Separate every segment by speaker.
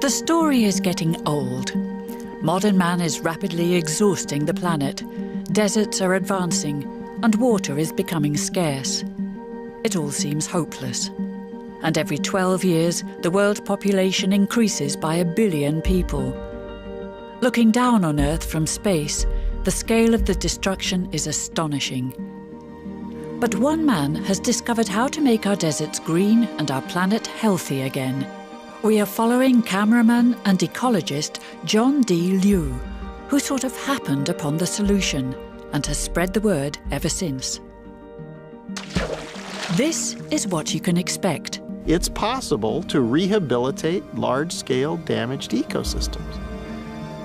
Speaker 1: The story is getting old. Modern man is rapidly exhausting the planet. Deserts are advancing, and water is becoming scarce. It all seems hopeless. And every 12 years, the world population increases by 1 billion people. Looking down on Earth from space, the scale of the destruction is astonishing. But one man has discovered how to make our deserts green and our planet healthy again. We are following cameraman and ecologist John D. Liu, who sort of happened upon the solution and has spread the word ever since. This is what you can expect.
Speaker 2: It's possible to rehabilitate large-scale damaged ecosystems.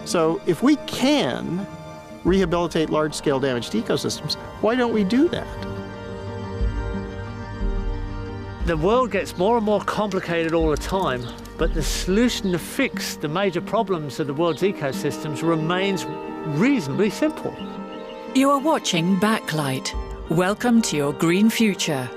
Speaker 2: So if we can rehabilitate large-scale damaged ecosystems, why don't we do that?
Speaker 3: The world gets more and more complicated all the time, but the solution to fix the major problems of the world's ecosystems remains reasonably simple.
Speaker 1: You are watching Backlight. Welcome to your green future.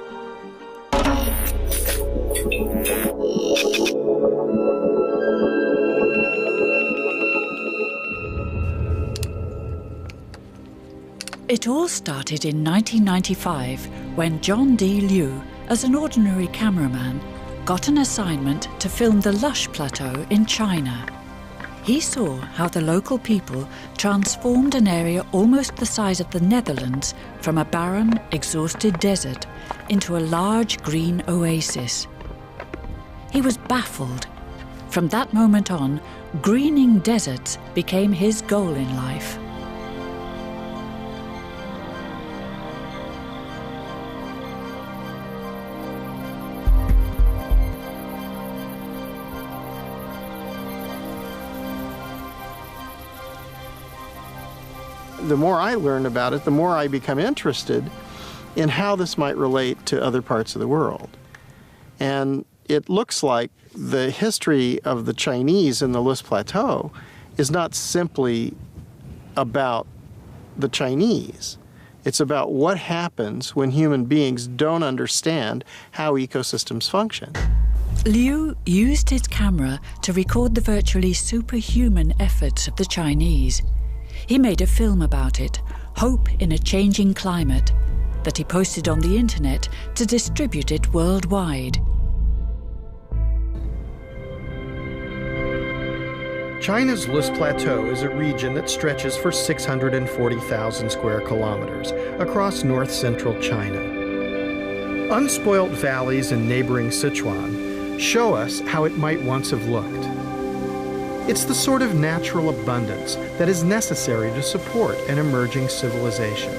Speaker 1: It all started in 1995 when John D. Liu, as an ordinary cameraman, got an assignment to film the lush plateau in China. He saw how the local people transformed an area almost the size of the Netherlands from a barren, exhausted desert into a large green oasis. He was baffled. From that moment on, greening deserts became his goal in life.
Speaker 2: The more I learn about it, the more I become interested in how this might relate to other parts of the world. And it looks like the history of the Chinese in the Loess Plateau is not simply about the Chinese. It's about what happens when human beings don't understand how ecosystems function.
Speaker 1: Liu used his camera to record the virtually superhuman efforts of the Chinese. He made a film about it, Hope in a Changing Climate, that he posted on the internet to distribute it worldwide.
Speaker 4: China's Loess Plateau is a region that stretches for 640,000 square kilometers across north-central China. Unspoilt valleys in neighboring Sichuan show us how it might once have looked. It's the sort of natural abundance that is necessary to support an emerging civilization.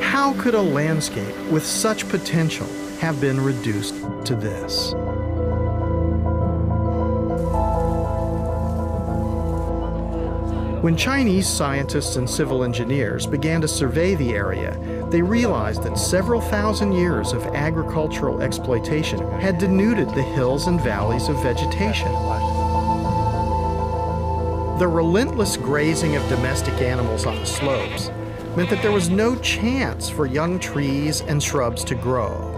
Speaker 4: How could a landscape with such potential have been reduced to this? When Chinese scientists and civil engineers began to survey the area, they realized that several thousand years of agricultural exploitation had denuded the hills and valleys of vegetation. The relentless grazing of domestic animals on the slopes meant that there was no chance for young trees and shrubs to grow.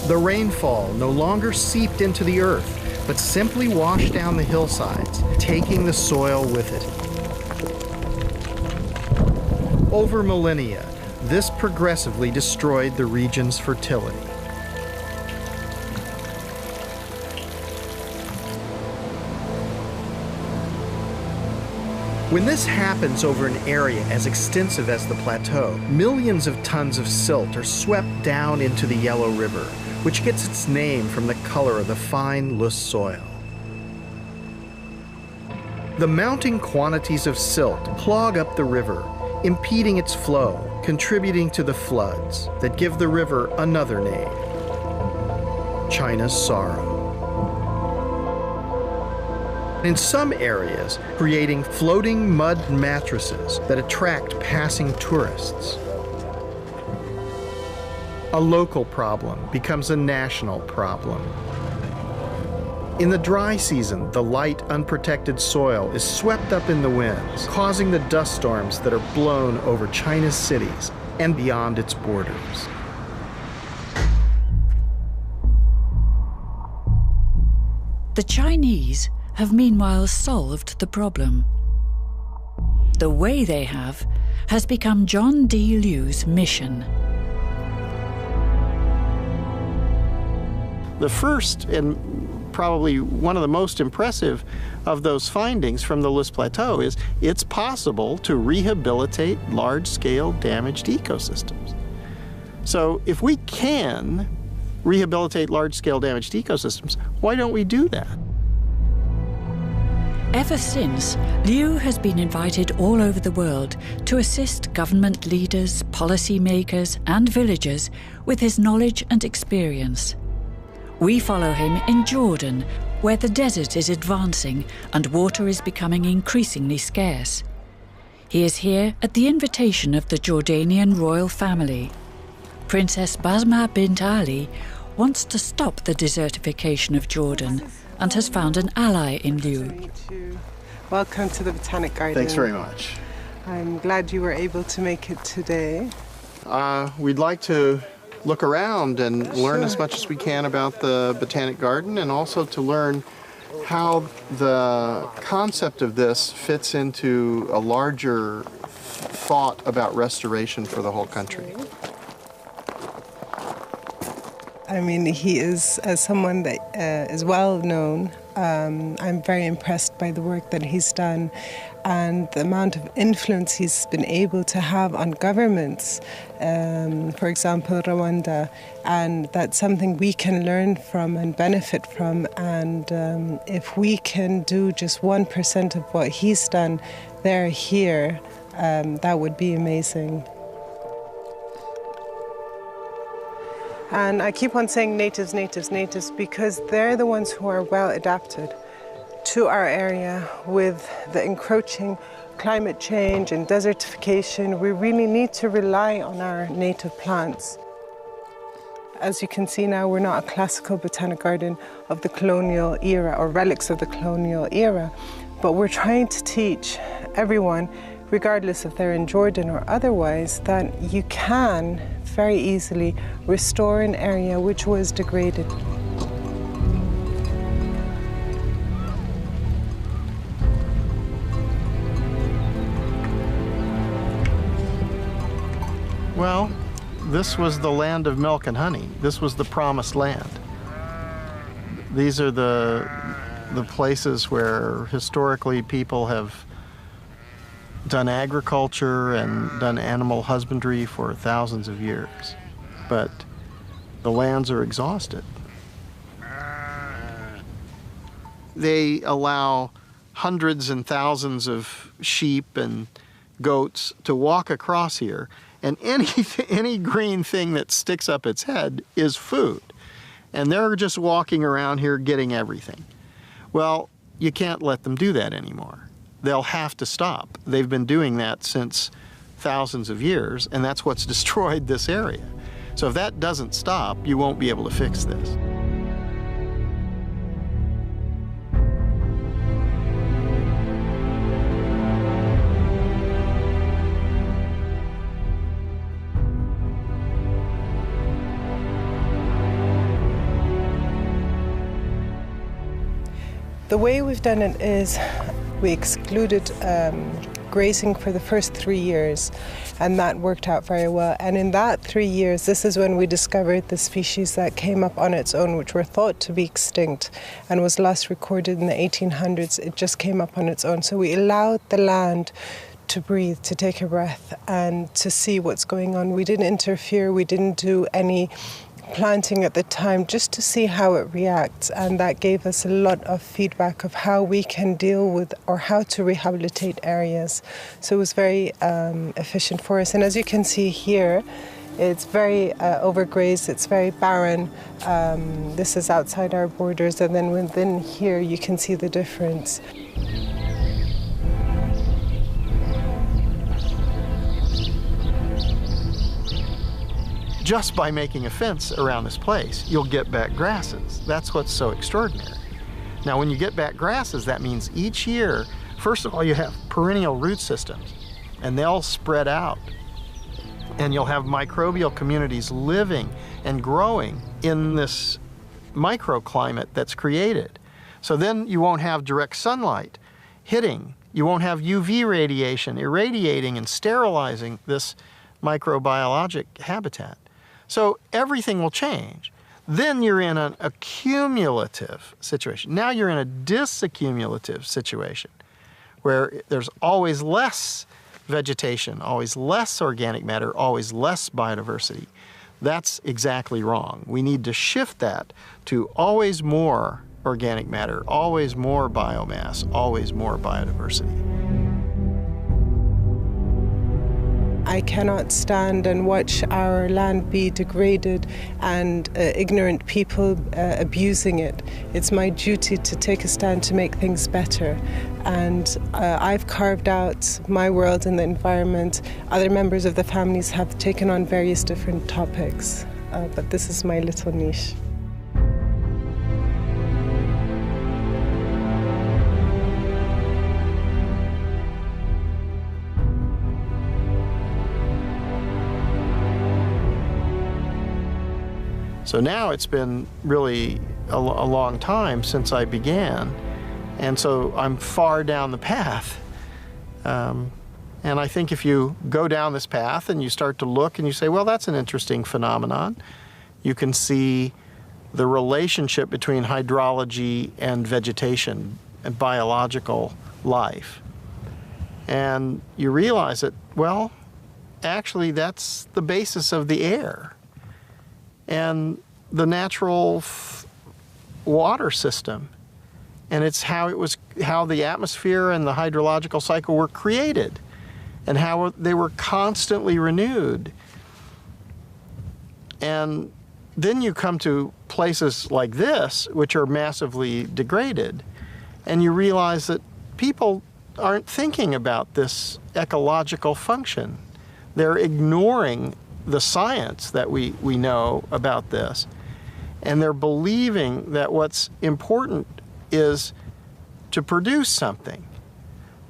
Speaker 4: The rainfall no longer seeped into the earth, but simply washed down the hillsides, taking the soil with it. Over millennia, this progressively destroyed the region's fertility. When this happens over an area as extensive as the plateau, millions of tons of silt are swept down into the Yellow River, which gets its name from the color of the fine, loose soil. The mounting quantities of silt clog up the river, impeding its flow, contributing to the floods that give the river another name, China's Sorrow. In some areas, creating floating mud mattresses that attract passing tourists. A local problem becomes a national problem. In the dry season, the light, unprotected soil is swept up in the winds, causing the dust storms that are blown over China's cities and beyond its borders.
Speaker 1: The Chinese have meanwhile solved the problem. The way they have has become John D. Liu's mission.
Speaker 2: The first and probably one of the most impressive of those findings from the List Plateau is it's possible to rehabilitate large-scale damaged ecosystems. So if we can rehabilitate large-scale damaged ecosystems, why don't we do that?
Speaker 1: Ever since, Liu has been invited all over the world to assist government leaders, policymakers, and villagers with his knowledge and experience. We follow him in Jordan, where the desert is advancing and water is becoming increasingly scarce. He is here at the invitation of the Jordanian royal family. Princess Basma bint Ali wants to stop the desertification of Jordan and has found an ally in Liu.
Speaker 5: Welcome to the Botanic Garden.
Speaker 2: Thanks very much.
Speaker 5: I'm glad you were able to make it today.
Speaker 2: We'd like to look around and learn as much as we can about the Botanic Garden, and also to learn how the concept of this fits into a larger thought about restoration for the whole country.
Speaker 5: I mean, he is, as someone that is well known, I'm very impressed by the work that he's done and the amount of influence he's been able to have on governments, for example, Rwanda, and that's something we can learn from and benefit from. And if we can do just 1% of what he's done there, here, that would be amazing. And I keep on saying natives, natives, natives, because they're the ones who are well adapted to our area with the encroaching climate change and desertification. We really need to rely on our native plants. As you can see now, we're not a classical botanic garden of the colonial era or relics of the colonial era, but we're trying to teach everyone, regardless if they're in Jordan or otherwise, that you can very easily restore an area which was degraded.
Speaker 2: Well, this was the land of milk and honey. This was the promised land. These are the places where historically people have done agriculture and done animal husbandry for thousands of years. But the lands are exhausted. They allow hundreds and thousands of sheep and goats to walk across here, and any green thing that sticks up its head is food. And they're just walking around here getting everything. Well, you can't let them do that anymore. They'll have to stop. They've been doing that since thousands of years, and that's what's destroyed this area. So if that doesn't stop, you won't be able to fix this.
Speaker 5: The way we've done it is we excluded grazing for the first 3 years, and that worked out very well. And in that 3 years, this is when we discovered the species that came up on its own, which were thought to be extinct and was last recorded in the 1800s. It just came up on its own. So we allowed the land to breathe, to take a breath, and to see what's going on. We didn't interfere, we didn't do any planting at the time, just to see how it reacts, and that gave us a lot of feedback of how we can deal with or how to rehabilitate areas. So it was very efficient for us. And as you can see here, it's very overgrazed, it's very barren. This is outside our borders, and then within here you can see the difference.
Speaker 2: Just by making a fence around this place, you'll get back grasses. That's what's so extraordinary. Now, when you get back grasses, that means each year, first of all, you have perennial root systems, and they'll spread out And you'll have microbial communities living and growing in this microclimate that's created. So then you won't have direct sunlight hitting. You won't have UV radiation irradiating and sterilizing this microbiologic habitat. So everything will change. Then you're in an accumulative situation. Now you're in a disaccumulative situation where there's always less vegetation, always less organic matter, always less biodiversity. That's exactly wrong. We need to shift that to always more organic matter, always more biomass, always more biodiversity.
Speaker 5: I cannot stand and watch our land be degraded and ignorant people abusing it. It's my duty to take a stand to make things better. And I've carved out my world in the environment. Other members of the families have taken on various different topics, but this is my little niche.
Speaker 2: So now it's been really a long time since I began, and so I'm far down the path. And I think if you go down this path and you start to look and you say, well, that's an interesting phenomenon, you can see the relationship between hydrology and vegetation and biological life. And you realize that, well, actually that's the basis of the air and the natural water system. And it's how the atmosphere and the hydrological cycle were created and how they were constantly renewed. And then you come to places like this, which are massively degraded, and you realize that people aren't thinking about this ecological function. They're ignoring the science that we know about this, and they're believing that what's important is to produce something.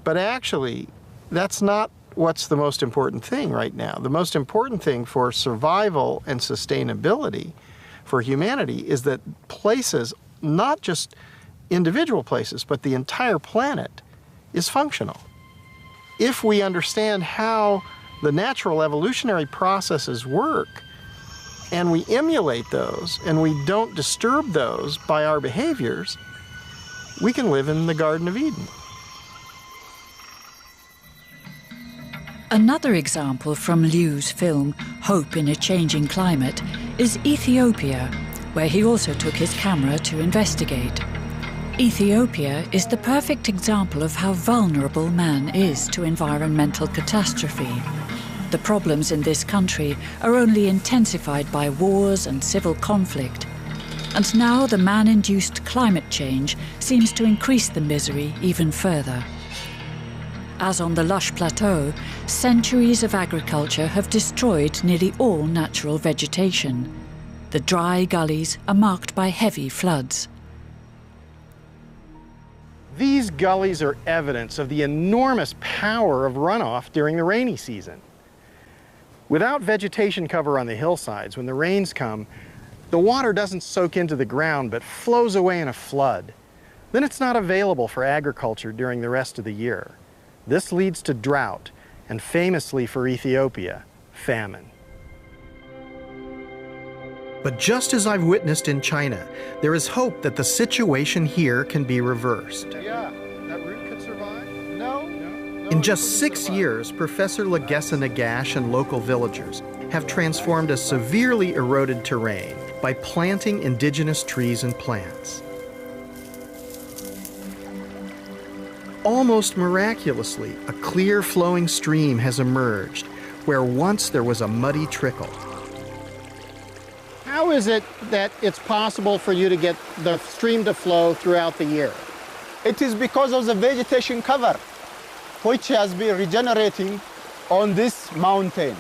Speaker 2: But actually, that's not what's the most important thing right now. The most important thing for survival and sustainability for humanity is that places, not just individual places, but the entire planet is functional. If we understand how the natural evolutionary processes work, and we emulate those, and we don't disturb those by our behaviors, we can live in the Garden of Eden.
Speaker 1: Another example from Liu's film, Hope in a Changing Climate, is Ethiopia, where he also took his camera to investigate. Ethiopia is the perfect example of how vulnerable man is to environmental catastrophe. The problems in this country are only intensified by wars and civil conflict. And now the man-induced climate change seems to increase the misery even further. As on the lush plateau, centuries of agriculture have destroyed nearly all natural vegetation. The dry gullies are marked by heavy floods.
Speaker 4: These gullies are evidence of the enormous power of runoff during the rainy season. Without vegetation cover on the hillsides, when the rains come, the water doesn't soak into the ground but flows away in a flood. Then it's not available for agriculture during the rest of the year. This leads to drought and, famously for Ethiopia, famine. But just as I've witnessed in China, there is hope that the situation here can be reversed.
Speaker 2: Yeah, that root could survive? No.
Speaker 4: In just 6 years, Professor Legessa Nagash and local villagers have transformed a severely eroded terrain by planting indigenous trees and plants. Almost miraculously, a clear flowing stream has emerged where once there was a muddy trickle.
Speaker 6: How is it that it's possible for you to get the stream to flow throughout the year?
Speaker 7: It is because of the vegetation cover, which has been regenerating on this mountain.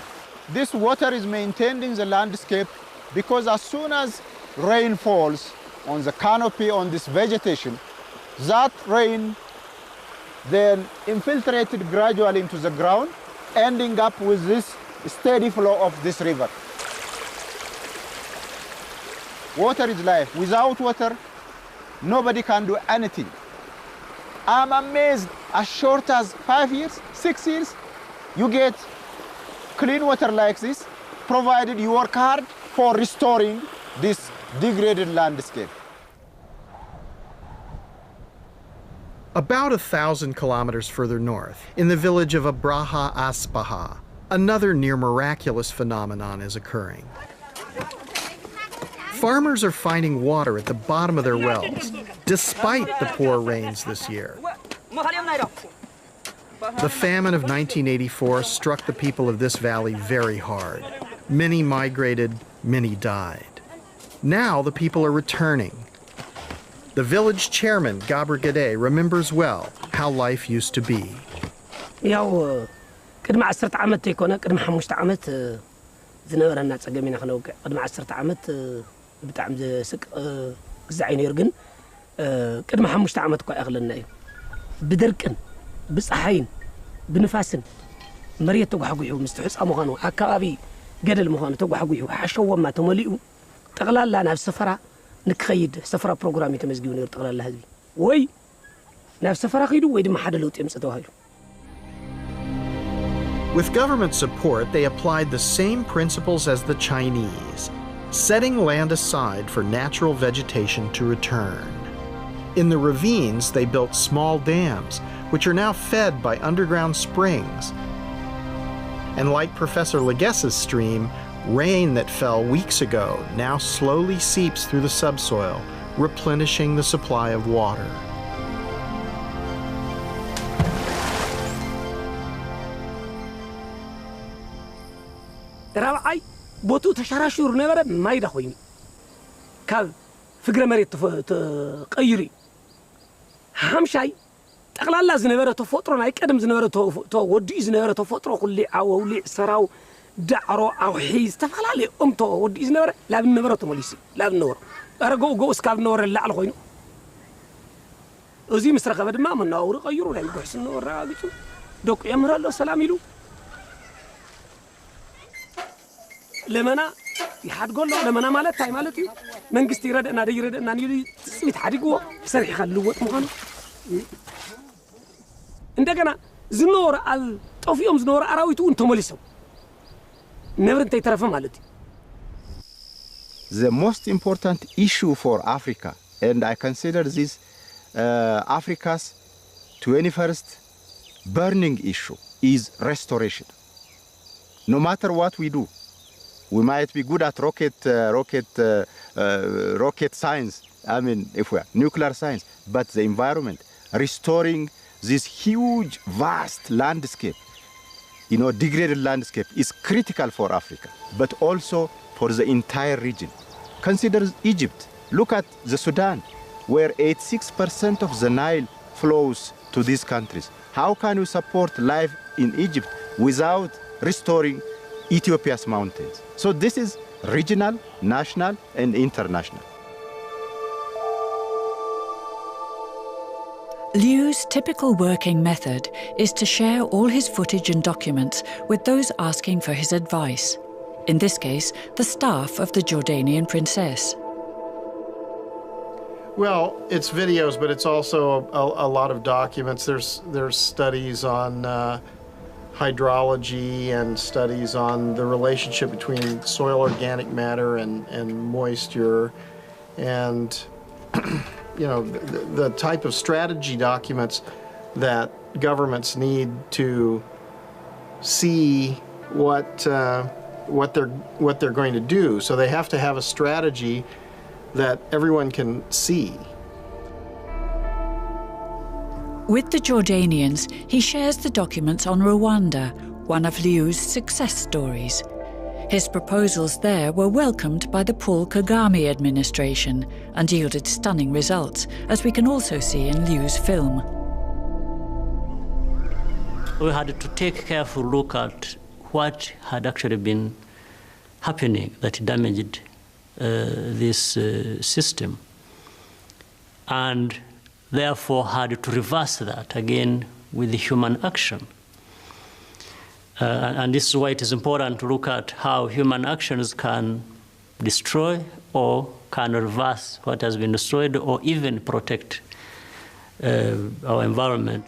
Speaker 7: This water is maintained in the landscape because as soon as rain falls on the canopy on this vegetation, that rain then infiltrated gradually into the ground, ending up with this steady flow of this river. Water is life. Without water, nobody can do anything. I'm amazed, as short as 5 years, 6 years, you get clean water like this, provided you work hard for restoring this degraded landscape.
Speaker 4: About 1,000 kilometers further north, in the village of Abraha Asbaha, another near-miraculous phenomenon is occurring. Farmers are finding water at the bottom of their wells, despite the poor rains this year. The famine of 1984 struck the people of this valley very hard. Many migrated, many died. Now the people are returning. The village chairman, Gabr Gade, remembers well how life used to be.
Speaker 8: ቅድሚ 10 ዓመት ይኮነ ቅድሚ 5 ዓመት ዝነበረና ጸገም ኢና ክነውቅዕ ቅድሚ 10 ዓመት ብጣዕሚ ዝስቅ ግዛዕ ነይሩ ግን ቅድሚ 5 ዓመት እኳ ይኽለና እዩ ብድርቅን ብፀሓይን ብንፋስን መሬት ተጓሕጉሑ ምስ ትሕፃ ምዃኑ ኣከባቢ ገደል ምዃኑ ተጓሕጉሑ ሓሸወማ ተመሊኡ ጠቕላላ ናብ ሰፈራ ንክኸይድ ሰፈራ ፕሮግራም የተመዝጊቡ ነይሩ ጠቕላላ ህዝቢ ወይ ናብ ሰፈራ ኸይዱ ወይ ድማ ሓደ ለውጢ የምፅእ ተባሂሉ
Speaker 4: With government support, they applied the same principles as the Chinese, setting land aside for natural vegetation to return. In the ravines, they built small dams, which are now fed by underground springs. And like Professor Leges's stream, rain that fell weeks ago now slowly seeps through the subsoil, replenishing the supply of water.
Speaker 8: رابعي بوتو تشراشور نبرة ما يدخويني كاب فكرة مريت تقيري همشاي تقلال لازم نبرة تفطرون هاي كدم زنبرة ودي زنبرة تفطرون كل عولي سراو دعرو أو حيز تفعلالي تو ودي زنبرة لا بنبرة تمليسي لا بنور أرجو اسكاب نور اللي على خوينو وزي مسرقة بدل ما من نور غيروا لا يقحس النور راجعوا دوك يمر الله سلام يلو لمنا يحد قول له لمنا مالت هاي مالتي من قستي رد أنا دي رد أنا نيجي تسميت حد جوا سرح خلوه مخانو عندنا زنور على توفيهم زنور أراويتو أنتم مليسو never أنت يترفع مالتي.
Speaker 7: The most important issue for Africa, and I consider this Africa's 21st burning issue, is restoration. No matter what we do. We might be good at rocket science, I mean, if we are nuclear science, but the environment, restoring this huge, vast landscape, degraded landscape is critical for Africa, but also for the entire region. Consider Egypt. Look at the Sudan, where 86% of the Nile flows to these countries. How can we support life in Egypt without restoring Ethiopia's mountains? So this is regional, national, and international.
Speaker 1: Liu's typical working method is to share all his footage and documents with those asking for his advice. In this case, the staff of the Jordanian princess.
Speaker 2: Well, it's videos, but it's also a lot of documents. There's studies on hydrology and studies on the relationship between soil organic matter and moisture, and the type of strategy documents that governments need to see what they're going to do. So they have to have a strategy that everyone can see.
Speaker 1: With the Jordanians, he shares the documents on Rwanda, one of Liu's success stories. His proposals there were welcomed by the Paul Kagame administration and yielded stunning results, as we can also see in Liu's film.
Speaker 9: We had to take a careful look at what had actually been happening that damaged this system, and therefore had to reverse that again with the human action. And this is why it is important to look at how human actions can destroy or can reverse what has been destroyed or even protect our environment.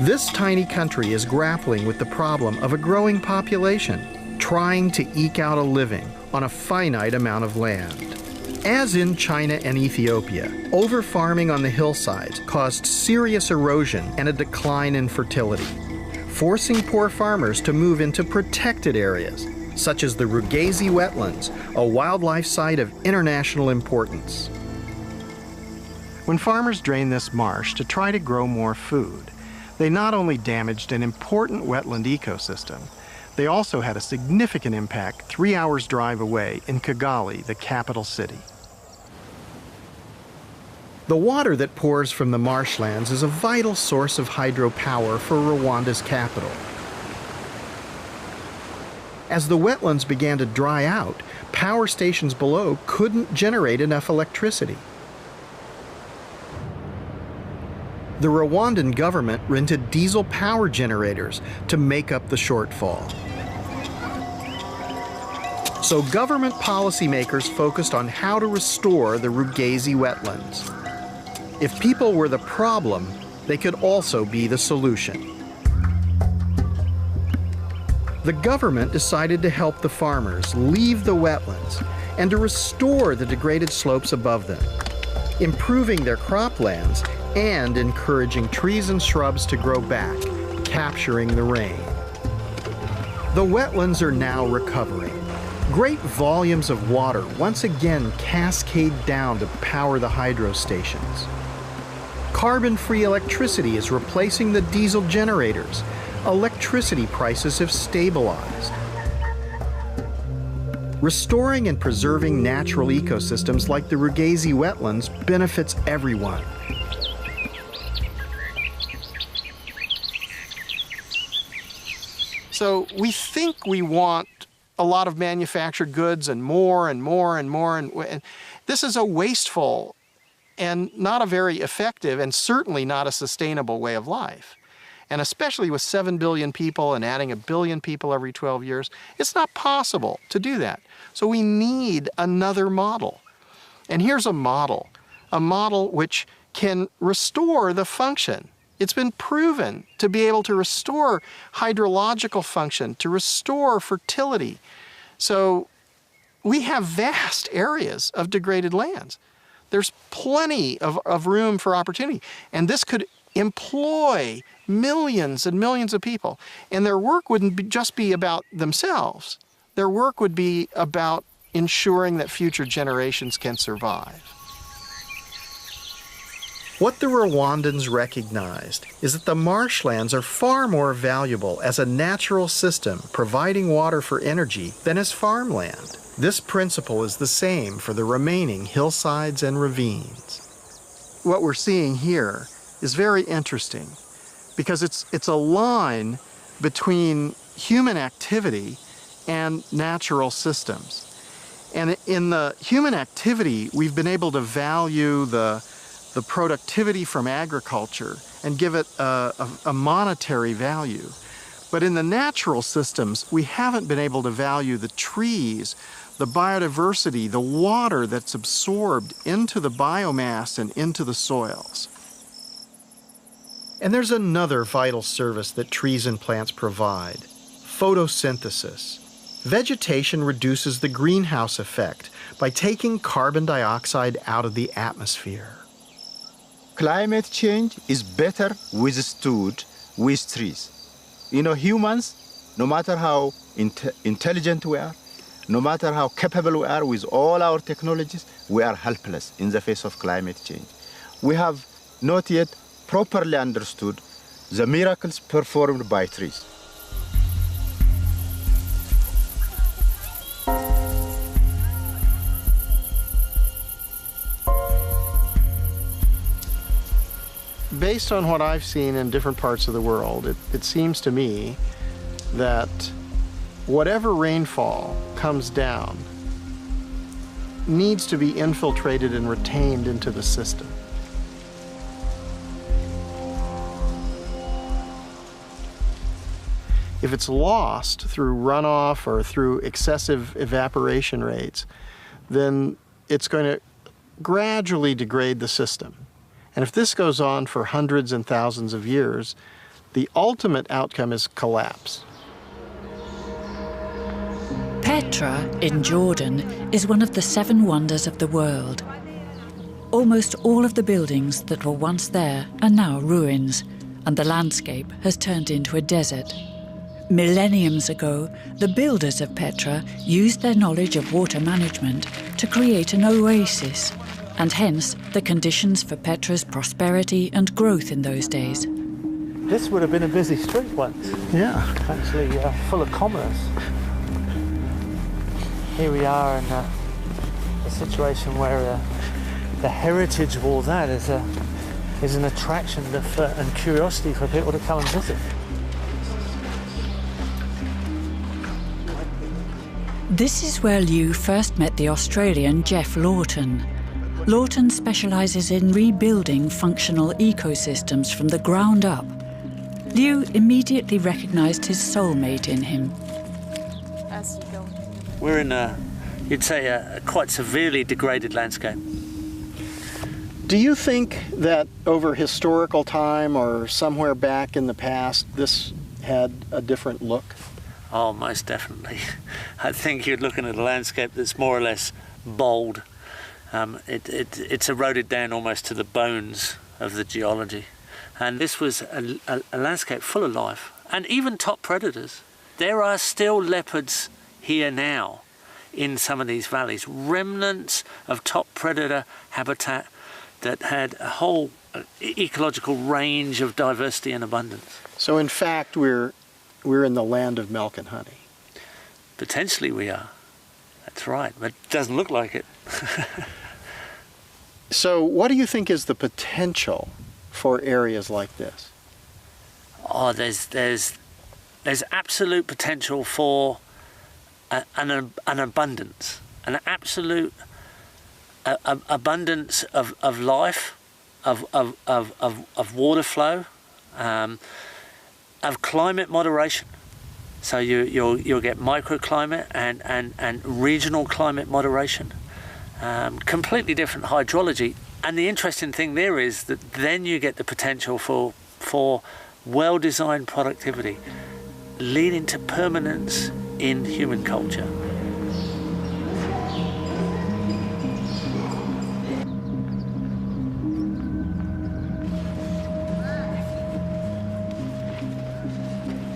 Speaker 4: This tiny country is grappling with the problem of a growing population, trying to eke out a living on a finite amount of land. As in China and Ethiopia, over-farming on the hillsides caused serious erosion and a decline in fertility, forcing poor farmers to move into protected areas, such as the Rugazi wetlands, a wildlife site of international importance.
Speaker 2: When farmers drained this marsh to try to grow more food, they not only damaged an important wetland ecosystem, they also had a significant impact 3 hours' drive away in Kigali, the capital city.
Speaker 4: The water that pours from the marshlands is a vital source of hydropower for Rwanda's capital. As the wetlands began to dry out, power stations below couldn't generate enough electricity. The Rwandan government rented diesel power generators to make up the shortfall. So government policymakers focused on how to restore the Rugazi wetlands. If people were the problem, they could also be the solution. The government decided to help the farmers leave the wetlands and to restore the degraded slopes above them, improving their croplands and encouraging trees and shrubs to grow back, capturing the rain. The wetlands are now recovering. Great volumes of water once again cascade down to power the hydro stations. Carbon-free electricity is replacing the diesel generators. Electricity prices have stabilized. Restoring and preserving natural ecosystems like the Rugazi wetlands benefits everyone.
Speaker 2: So we think we want a lot of manufactured goods and more and more and more, and this is a wasteful and not a very effective and certainly not a sustainable way of life. And especially with 7 billion people and adding 1 billion people every 12 years, it's not possible to do that. So we need another model. And here's a model which can restore the function. It's been proven to be able to restore hydrological function, to restore fertility. So we have vast areas of degraded lands. There's plenty of room for opportunity. And this could employ millions and millions of people. And their work wouldn't just be about themselves. Their work would be about ensuring that future generations can survive.
Speaker 4: What the Rwandans recognized is that the marshlands are far more valuable as a natural system providing water for energy than as farmland. This principle is the same for the remaining hillsides and ravines.
Speaker 2: What we're seeing here is very interesting because it's a line between human activity and natural systems. And in the human activity, we've been able to value the productivity from agriculture and give it a monetary value. But in the natural systems, we haven't been able to value the trees, the biodiversity, the water that's absorbed into the biomass and into the soils.
Speaker 4: And there's another vital service that trees and plants provide: photosynthesis. Vegetation reduces the greenhouse effect by taking carbon dioxide out of the atmosphere.
Speaker 7: Climate change is better withstood with trees. You know, humans, no matter how intelligent we are, no matter how capable we are with all our technologies, we are helpless in the face of climate change. We have not yet properly understood the miracles performed by trees.
Speaker 2: Based on what I've seen in different parts of the world, it seems to me that whatever rainfall comes down needs to be infiltrated and retained into the system. If it's lost through runoff or through excessive evaporation rates, then it's going to gradually degrade the system. And if this goes on for hundreds and thousands of years, the ultimate outcome is collapse.
Speaker 1: Petra in Jordan is one of the 7 wonders of the world. Almost all of the buildings that were once there are now ruins, and the landscape has turned into a desert. Millenniums ago, the builders of Petra used their knowledge of water management to create an oasis, and hence the conditions for Petra's prosperity and growth in those days.
Speaker 3: This would have been a busy street once.
Speaker 2: Yeah.
Speaker 3: Actually full of commerce. Here we are in a situation where the heritage of all that is an attraction and curiosity for people to come and visit.
Speaker 1: This is where Liu first met the Australian Jeff Lawton. Lawton specialises in rebuilding functional ecosystems from the ground up. Liu immediately recognised his soulmate in him.
Speaker 3: We're in you'd say, a quite severely degraded landscape.
Speaker 2: Do you think that over historical time or somewhere back in the past, this had a different look?
Speaker 3: Oh, most definitely. I think you're looking at a landscape that's more or less bald. It's eroded down almost to the bones of the geology. And this was a landscape full of life, and even top predators. There are still leopards here now in some of these valleys, remnants of top predator habitat that had a whole ecological range of diversity and abundance.
Speaker 2: So in fact, we're in the land of milk and honey.
Speaker 3: Potentially we are. That's right, but it doesn't look like it.
Speaker 2: So what do you think is the potential for areas like this?
Speaker 3: Oh, there's absolute potential for an abundance, an absolute abundance of life, of water flow, of climate moderation. So you'll get microclimate and regional climate moderation, completely different hydrology. And the interesting thing there is that then you get the potential for well-designed productivity, leading to permanence in human culture.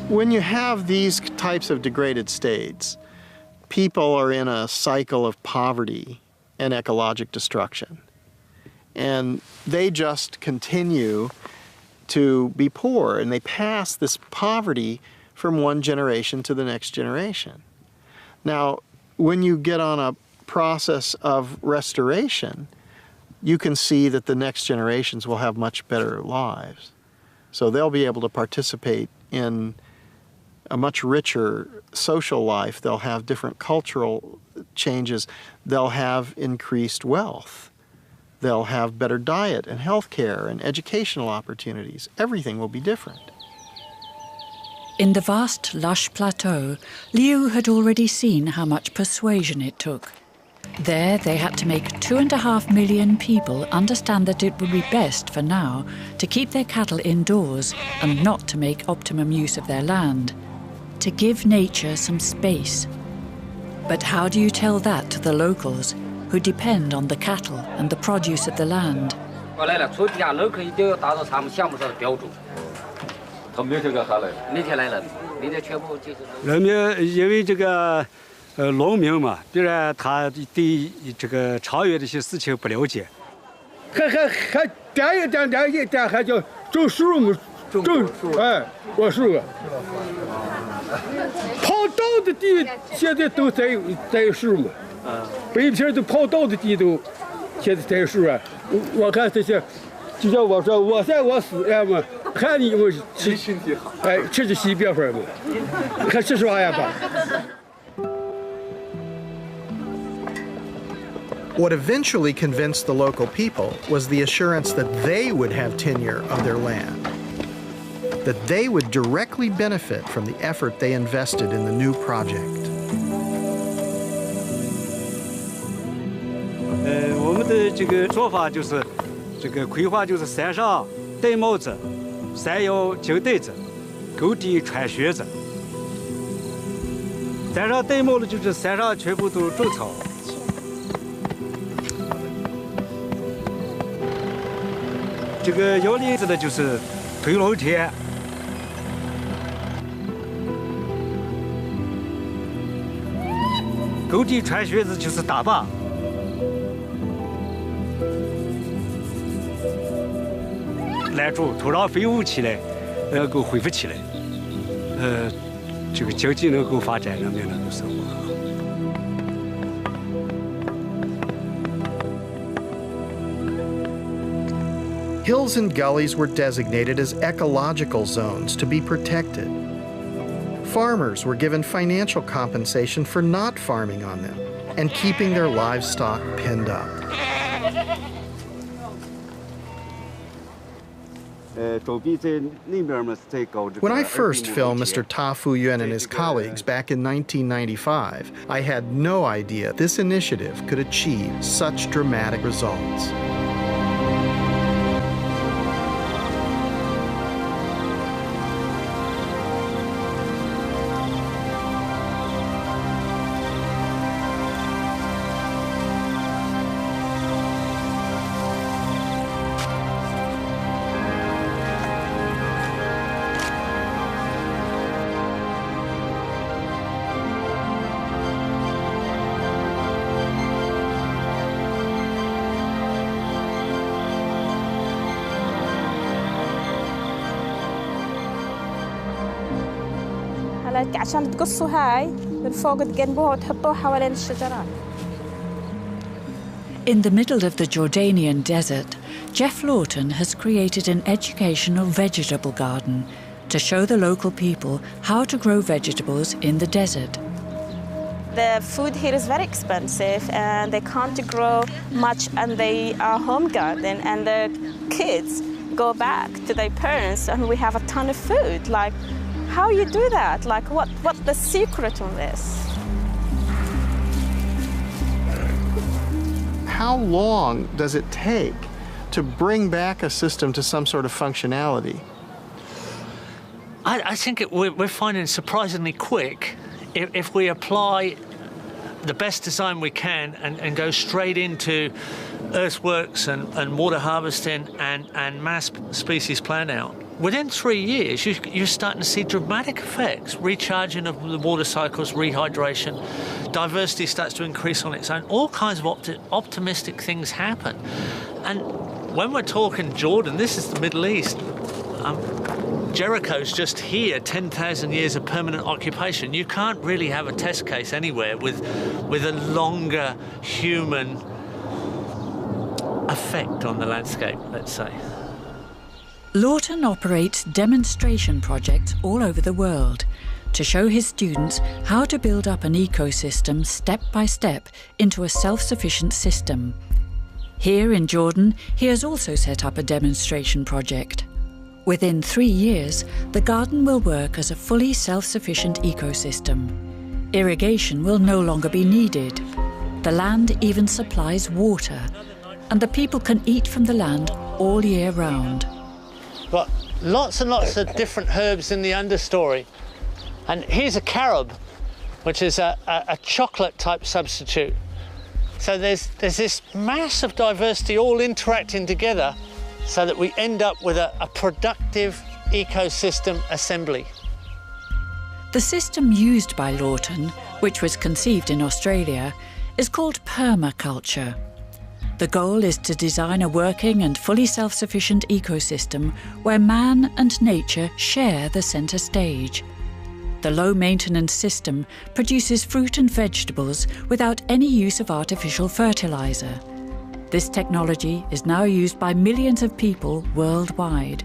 Speaker 2: When you have these types of degraded states, people are in a cycle of poverty and ecologic destruction. And they just continue to be poor, and they pass this poverty from one generation to the next generation. Now, when you get on a process of restoration, you can see that the next generations will have much better lives. So they'll be able to participate in a much richer social life. They'll have different cultural changes. They'll have increased wealth. They'll have better diet and health care and educational opportunities. Everything will be different.
Speaker 1: In the vast, lush plateau, Liu had already seen how much persuasion it took. There, they had to make 2.5 million people understand that it would be best for now to keep their cattle indoors and not to make optimum use of their land, to give nature some space. But how do you tell that to the locals, who depend on the cattle and the produce of the land?
Speaker 4: What eventually convinced the local people was the assurance that they would have tenure of their land. that they would directly benefit from the effort they invested in the new project.
Speaker 10: 我们的这个做法就是，这个规划就是山上戴帽子，山腰紧带着，沟底穿靴子。山上戴帽子就是山上全部都种草。这个摇铃子的就是推老天。沟底穿靴子就是打靶。 拦住土壤恢复起来，能够恢复起来，这个经济能够发展，人民能够生活很好。
Speaker 4: Hills and gullies were designated as ecological zones to be protected. Farmers were given financial compensation for not farming on them and keeping their livestock penned up. When I first filmed Mr. Ta Fu-Yuan and his colleagues back in 1995, I had no idea this initiative could achieve such dramatic results.
Speaker 11: عشان تقصوا هاي من فوق تجنبوها وتحطوها حوالين الشجرات.
Speaker 1: In the middle of the Jordanian desert, Jeff Lawton has created an educational vegetable garden to show the local people how to grow vegetables in the desert.
Speaker 11: The food here is very expensive and they can't grow much and they are home garden and the kids go back to their parents and we have a ton of food. Like, how you do that? Like, what's the secret on this?
Speaker 2: How long does it take to bring back a system to some sort of functionality?
Speaker 3: I think we're finding it surprisingly quick if we apply the best design we can and go straight into earthworks and water harvesting and mass species plan out. Within 3 years, you're starting to see dramatic effects, recharging of the water cycles, rehydration, diversity starts to increase on its own, all kinds of optimistic things happen. And when we're talking Jordan, this is the Middle East. Jericho's just here, 10,000 years of permanent occupation. You can't really have a test case anywhere with a longer human effect on the landscape, let's say.
Speaker 1: Lawton operates demonstration projects all over the world to show his students how to build up an ecosystem step by step into a self-sufficient system. Here in Jordan, he has also set up a demonstration project. Within 3 years, the garden will work as a fully self-sufficient ecosystem. Irrigation will no longer be needed. The land even supplies water, and the people can eat from the land all year round.
Speaker 3: Got lots and lots of different herbs in the understory. And here's a carob, which is a chocolate type substitute. So there's this mass of diversity all interacting together so that we end up with a productive ecosystem assembly.
Speaker 1: The system used by Lawton, which was conceived in Australia, is called permaculture. The goal is to design a working and fully self-sufficient ecosystem where man and nature share the centre stage. The low-maintenance system produces fruit and vegetables without any use of artificial fertiliser. This technology is now used by millions of people worldwide.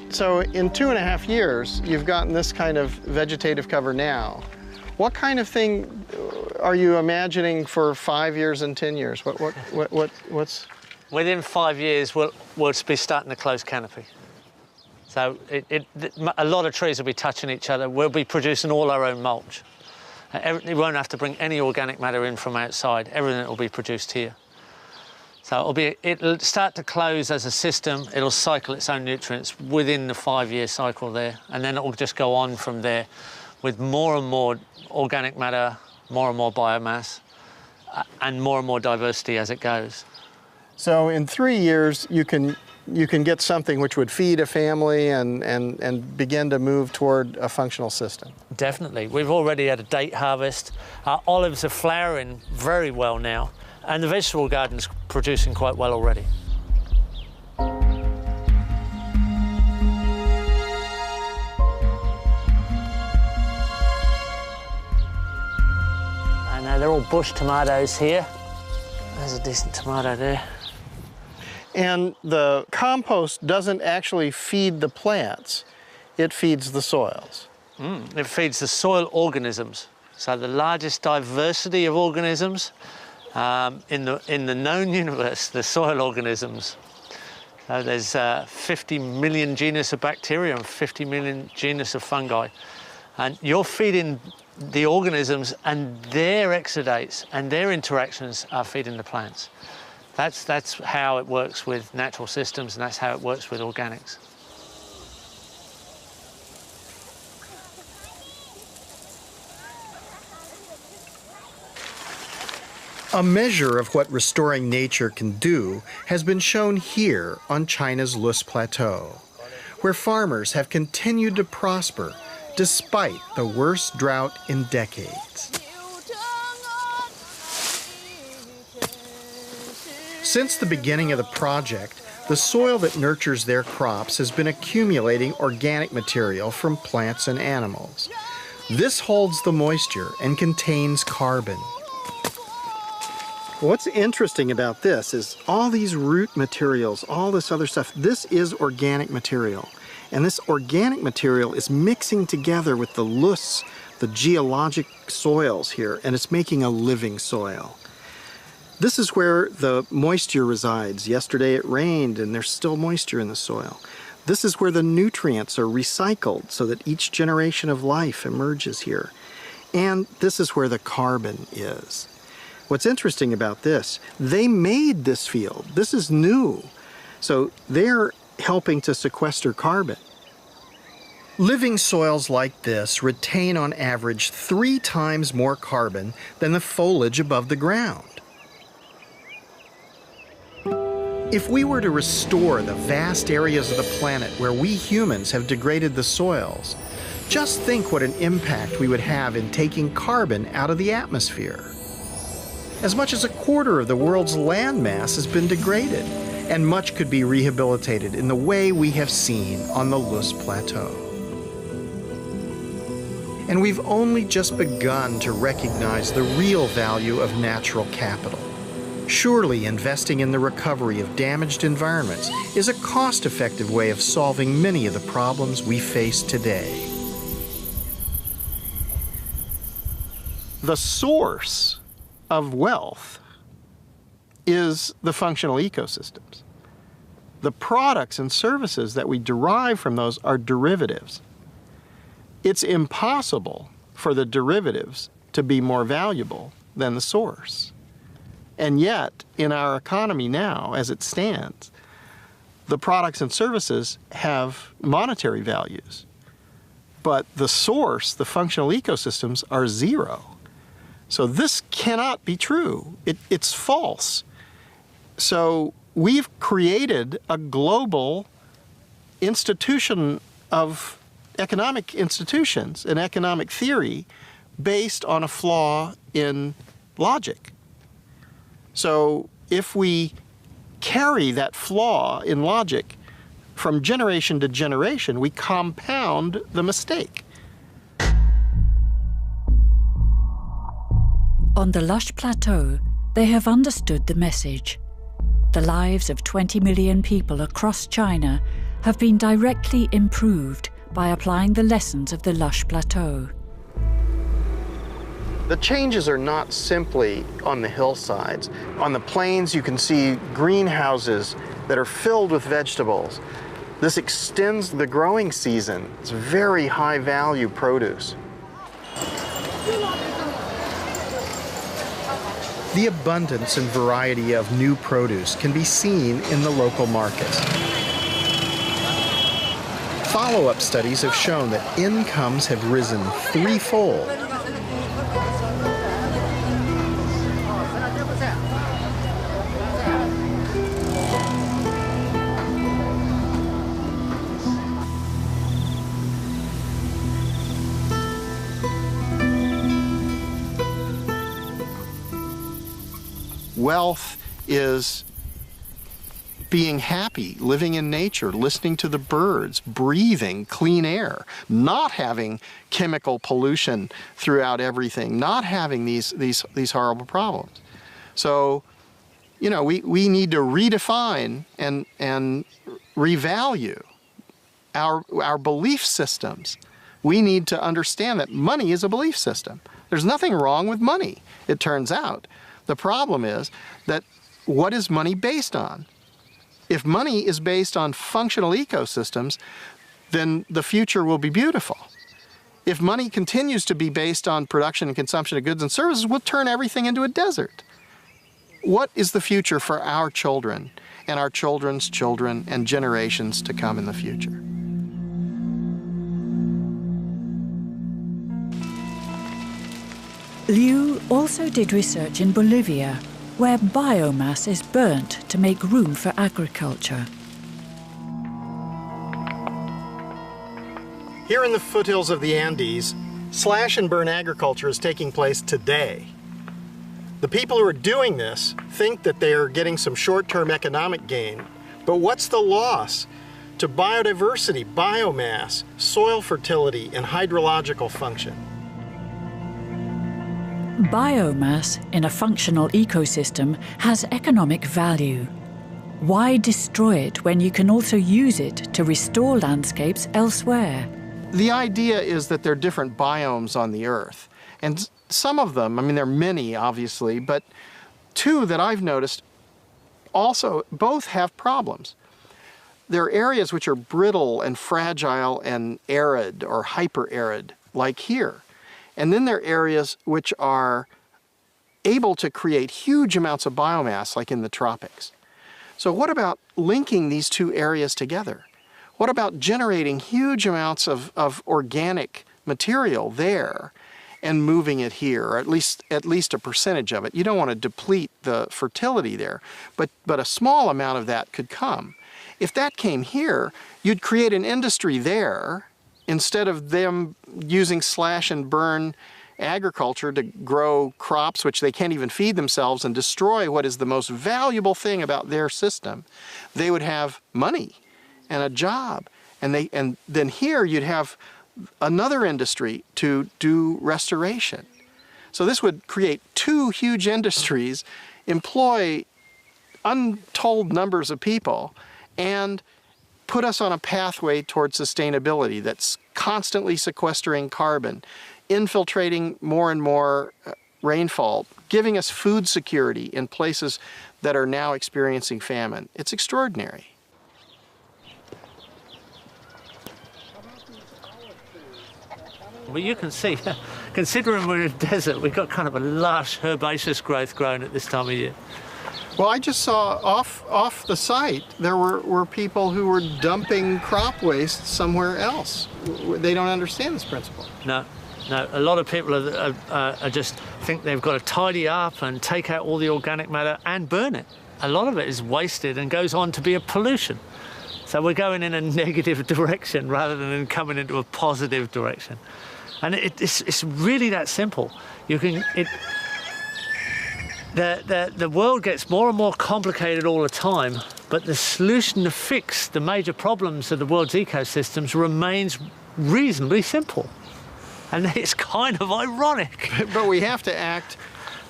Speaker 2: So in 2.5 years, you've gotten this kind of vegetative cover now. What kind of thing are you imagining for 5 years and 10 years? What's?
Speaker 3: Within 5 years, we'll be starting to close canopy. So a lot of trees will be touching each other. We'll be producing all our own mulch. We won't have to bring any organic matter in from outside. Everything will be produced here. So it'll start to close as a system. It'll cycle its own nutrients within the 5-year cycle there, and then it will just go on from there with more and more organic matter, more and more biomass, and more diversity as it goes.
Speaker 2: So in 3 years, you can get something which would feed a family and begin to move toward a functional system.
Speaker 3: Definitely. We've already had a date harvest. Our olives are flowering very well now, and the vegetable garden's producing quite well already. I know they're all bush tomatoes here. There's a decent tomato there.
Speaker 2: And the compost doesn't actually feed the plants, it feeds the soils.
Speaker 3: It feeds the soil organisms. So the largest diversity of organisms in the known universe, the soil organisms. So there's 50 million genus of bacteria and 50 million genus of fungi. And you're feeding the organisms, and their exudates and their interactions are feeding the plants. That's how it works with natural systems, and that's how it works with organics.
Speaker 4: A measure of what restoring nature can do has been shown here on China's Lus Plateau, where farmers have continued to prosper despite the worst drought in decades. Since the beginning of the project, the soil that nurtures their crops has been accumulating organic material from plants and animals. This holds the moisture and contains carbon.
Speaker 2: What's interesting about this is all these root materials, all this other stuff, this is organic material. And this organic material is mixing together with the loess, the geologic soils here, and it's making a living soil. This is where the moisture resides. Yesterday it rained and there's still moisture in the soil. This is where the nutrients are recycled so that each generation of life emerges here. And this is where the carbon is. What's interesting about this, they made this field. This is new. So they're helping to sequester carbon.
Speaker 4: Living soils like this retain on average 3 times more carbon than the foliage above the ground. If we were to restore the vast areas of the planet where we humans have degraded the soils, just think what an impact we would have in taking carbon out of the atmosphere. As much as 1/4 of the world's land mass has been degraded, and much could be rehabilitated in the way we have seen on the Lus Plateau. And we've only just begun to recognize the real value of natural capital. Surely investing in the recovery of damaged environments is a cost-effective way of solving many of the problems we face today.
Speaker 2: The source of wealth is the functional ecosystems. The products and services that we derive from those are derivatives. It's impossible for the derivatives to be more valuable than the source. And yet, in our economy now, as it stands, the products and services have monetary values. But the source, the functional ecosystems, are zero. So this cannot be true. It's false. So we've created a global institution of economic institutions and economic theory based on a flaw in logic. So if we carry that flaw in logic from generation to generation, we compound the mistake.
Speaker 1: On the lush plateau, they have understood the message. The lives of 20 million people across China have been directly improved by applying the lessons of the lush plateau.
Speaker 2: The changes are not simply on the hillsides. On the plains, you can see greenhouses that are filled with vegetables. This extends the growing season. It's very high value produce.
Speaker 4: The abundance and variety of new produce can be seen in the local markets. Follow-up studies have shown that incomes have risen threefold.
Speaker 2: Wealth is being happy, living in nature, listening to the birds, breathing clean air, not having chemical pollution throughout everything, not having these horrible problems. So, you know, we need to redefine and revalue our belief systems. We need to understand that money is a belief system. There's nothing wrong with money, it turns out. The problem is that what is money based on? If money is based on functional ecosystems, then the future will be beautiful. If money continues to be based on production and consumption of goods and services, we'll turn everything into a desert. What is the future for our children and our children's children and generations to come in the future?
Speaker 1: Liu also did research in Bolivia, where biomass is burnt to make room for agriculture.
Speaker 4: Here in the foothills of the Andes, slash and burn agriculture is taking place today. The people who are doing this think that they are getting some short-term economic gain, but what's the loss to biodiversity, biomass, soil fertility, and hydrological function?
Speaker 1: Biomass in a functional ecosystem has economic value. Why destroy it when you can also use it to restore landscapes elsewhere?
Speaker 2: The idea is that there are different biomes on the Earth. And some of them, I mean, there are many, obviously, but two that I've noticed also both have problems. There are areas which are brittle and fragile and arid or hyper-arid, like here. And then there are areas which are able to create huge amounts of biomass, like in the tropics. So what about linking these two areas together? What about generating huge amounts of organic material there and moving it here, or at least a percentage of it? You don't want to deplete the fertility there, but a small amount of that could come. If that came here, you'd create an industry there, instead of them using slash and burn agriculture to grow crops which they can't even feed themselves and destroy what is the most valuable thing about their system. They would have money and a job. And then here you'd have another industry to do restoration. So this would create two huge industries, employ untold numbers of people, and put us on a pathway towards sustainability that's constantly sequestering carbon, infiltrating more and more rainfall, giving us food security in places that are now experiencing famine. It's extraordinary.
Speaker 3: Well, you can see, considering we're in a desert, we've got kind of a lush herbaceous growth growing at this time of year.
Speaker 2: Well, I just saw off the site, there were people who were dumping crop waste somewhere else. They don't understand this principle.
Speaker 3: No, a lot of people are just think they've got to tidy up and take out all the organic matter and burn it. A lot of it is wasted and goes on to be a pollution. So we're going in a negative direction rather than coming into a positive direction. And it's really that simple. The world gets more and more complicated all the time, but the solution to fix the major problems of the world's ecosystems remains reasonably simple. And it's kind of ironic.
Speaker 2: But we have to act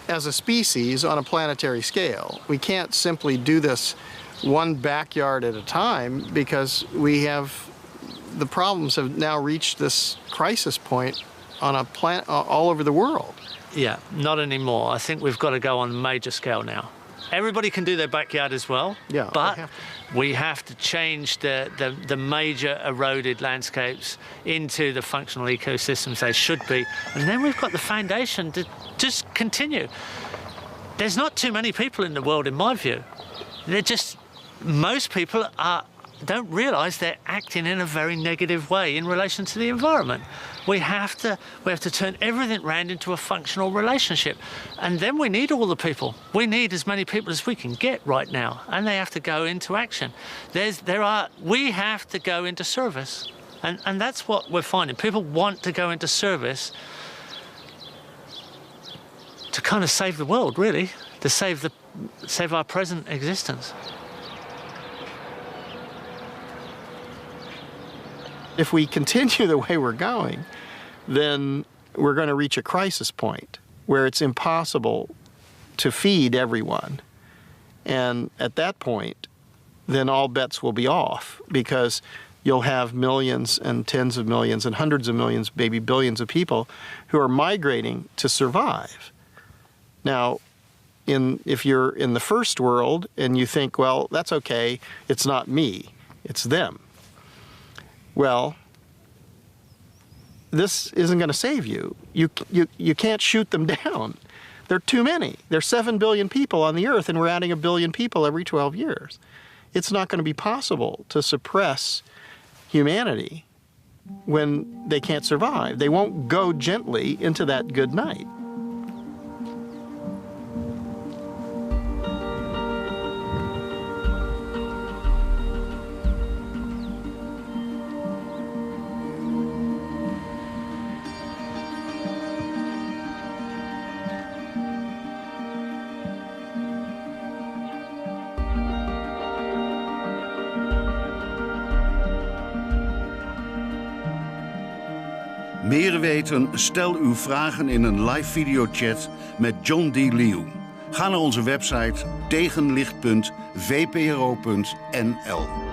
Speaker 2: as a species on a planetary scale. We can't simply do this one backyard at a time, because the problems have now reached this crisis point on a planet all over the world.
Speaker 3: Yeah, not anymore. I think we've got to go on a major scale now. everybody can do their backyard as well.
Speaker 2: Yeah,
Speaker 3: but we have to change the major eroded landscapes into the functional ecosystems they should be. And then we've got the foundation to just continue. There's not too many people in the world, in my view. Most people don't realise they're acting in a very negative way in relation to the environment. We have to turn everything round into a functional relationship. And then we need all the people. We need as many people as we can get right now, and they have to go into action. We have to go into service. And that's what we're finding. People want to go into service to kind of save the world, really, to save our present existence.
Speaker 2: If we continue the way we're going, then we're going to reach a crisis point where it's impossible to feed everyone. And at that point, then all bets will be off, because you'll have millions and tens of millions and hundreds of millions, maybe billions of people who are migrating to survive. Now, if you're in the first world and you think, well, that's okay, it's not me, it's them. Well, this isn't going to save you. You can't shoot them down. There are too many. There's 7 billion people on the earth, and we're adding 1 billion people every 12 years. It's not going to be possible to suppress humanity when they can't survive. They won't go gently into that good night.
Speaker 12: Meer weten? Stel uw vragen in een live videochat met John D. Leeuw. Ga naar onze website tegenlicht.vpro.nl.